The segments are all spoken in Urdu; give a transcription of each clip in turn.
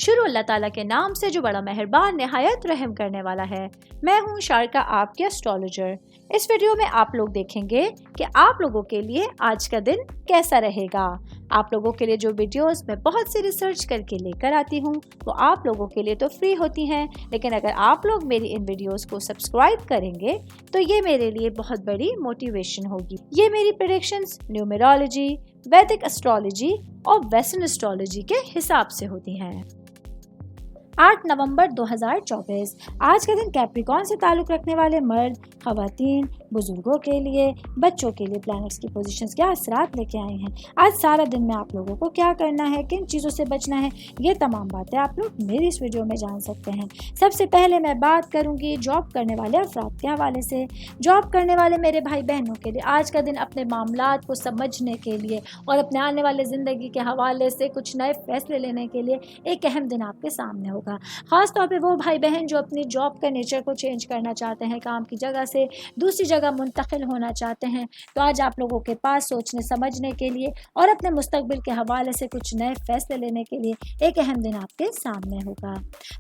شروع اللہ تعالیٰ کے نام سے جو بڑا مہربان نہایت رحم کرنے والا ہے۔ میں ہوں شارکا، آپ کے اسٹرالوجر۔ اس ویڈیو میں آپ لوگ دیکھیں گے کہ آپ لوگوں کے لیے آج کا دن کیسا رہے گا۔ آپ لوگوں کے لیے جو ویڈیوز میں بہت سی ریسرچ کر کے لے کر آتی ہوں وہ آپ لوگوں کے لیے تو فری ہوتی ہیں، لیکن اگر آپ لوگ میری ان ویڈیوز کو سبسکرائب کریں گے تو یہ میرے لیے بہت بڑی موٹیویشن ہوگی۔ یہ میری پریڈکشنز نیومرولوجی، ویدک اسٹرالوجی اور ویسٹرن اسٹرالوجی کے حساب سے ہوتی ہیں۔ 8 نومبر 2024 آج کا دن کیپریکون سے تعلق رکھنے والے مرد، خواتین، بزرگوں کے لیے، بچوں کے لیے پلانٹس کی پوزیشنز کیا اثرات لے کے آئے ہیں۔ آج سارا دن میں آپ لوگوں کو کیا کرنا ہے، کن چیزوں سے بچنا ہے، یہ تمام باتیں آپ لوگ میری اس ویڈیو میں جان سکتے ہیں۔ سب سے پہلے میں بات کروں گی جاب کرنے والے افراد کے حوالے سے۔ جاب کرنے والے میرے بھائی بہنوں کے لیے آج کا دن اپنے معاملات کو سمجھنے کے لیے اور اپنے آنے والے زندگی کے حوالے سے کچھ نئے فیصلے لینے کے لیے ایک اہم دن آپ کے سامنے ہوگا۔ خاص طور پہ وہ بھائی بہن جو اپنی جاب کا نیچر کو چینج کرنا چاہتے ہیں، کام کی جگہ سے دوسری جگہ منتقل ہونا چاہتے ہیں، تو آج آپ لوگوں کے پاس سوچنے سمجھنے کے لیے اور اپنے مستقبل کے حوالے سے کچھ نئے فیصلے لینے کے لیے ایک اہم دن آپ کے سامنے ہوگا۔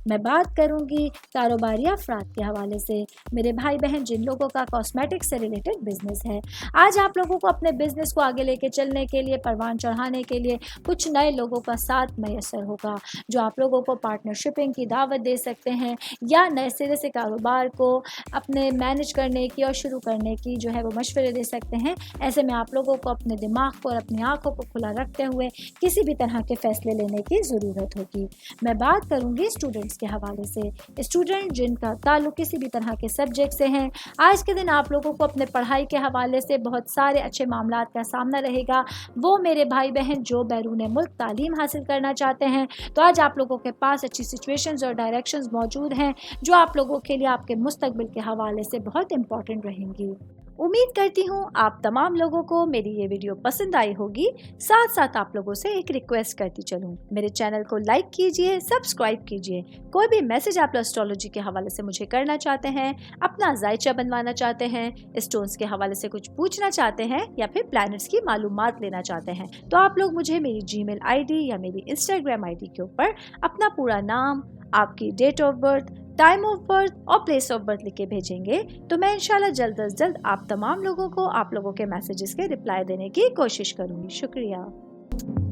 میں بات کروں گی کاروباری افراد کے حوالے سے۔ میرے بھائی بہن جن لوگوں کا کاسمیٹک سے ریلیٹڈ بزنس ہے، آج آپ لوگوں کو اپنے بزنس کو آگے لے کے چلنے کے لیے، پروان چڑھانے کے لیے کچھ نئے لوگوں کا ساتھ میسر ہوگا جو آپ لوگوں کو پارٹنرشپنگ کی دعوت دے سکتے ہیں یا نئے سرے سے کاروبار کو اپنے مینج کرنے کی اور شروع کرنے کی جو ہے وہ مشورے دے سکتے ہیں۔ ایسے میں آپ لوگوں کو اپنے دماغ کو اور اپنی آنکھوں کو کھلا رکھتے ہوئے کسی بھی طرح کے فیصلے لینے کی ضرورت ہوگی۔ میں بات کروں گی اسٹوڈنٹس کے حوالے سے۔ اسٹوڈنٹ جن کا تعلق کسی بھی طرح کے سبجیکٹ سے ہیں، آج کے دن آپ لوگوں کو اپنے پڑھائی کے حوالے سے بہت سارے اچھے معاملات کا سامنا رہے گا۔ وہ میرے بھائی بہن جو بیرون ملک تعلیم حاصل کرنا چاہتے ہیں، تو آج آپ لوگوں کے پاس اچھی سچویشنز اور ڈائریکشنز موجود ہیں جو آپ لوگوں کے لیے آپ کے مستقبل کے حوالے سے بہت امپورٹنٹ رہیں گی۔ امید کرتی ہوں آپ تمام لوگوں کو میری یہ ویڈیو پسند آئی ہوگی۔ ساتھ ساتھ آپ لوگوں سے ایک ریکویسٹ کرتی چلوں، میرے چینل کو لائک کیجئے، سبسکرائب کیجئے۔ کوئی بھی میسج آپ اسٹرالوجی کے حوالے سے مجھے کرنا چاہتے ہیں، اپنا ذائچہ بنوانا چاہتے ہیں، اسٹونز کے حوالے سے کچھ پوچھنا چاہتے ہیں یا پھر پلانٹس کی معلومات لینا چاہتے ہیں، تو آپ لوگ مجھے میری جی میل آئی ڈی یا میری انسٹاگرام آئی ڈی کے اوپر اپنا پورا نام، آپ کی date of birth, time of birth اور پلیس آف برتھ لکھ کے بھیجیں گے تو میں انشاءاللہ جلد از جلد آپ تمام لوگوں کو آپ لوگوں کے میسیجز کے رپلائی دینے کی کوشش کروں گی۔ شکریہ۔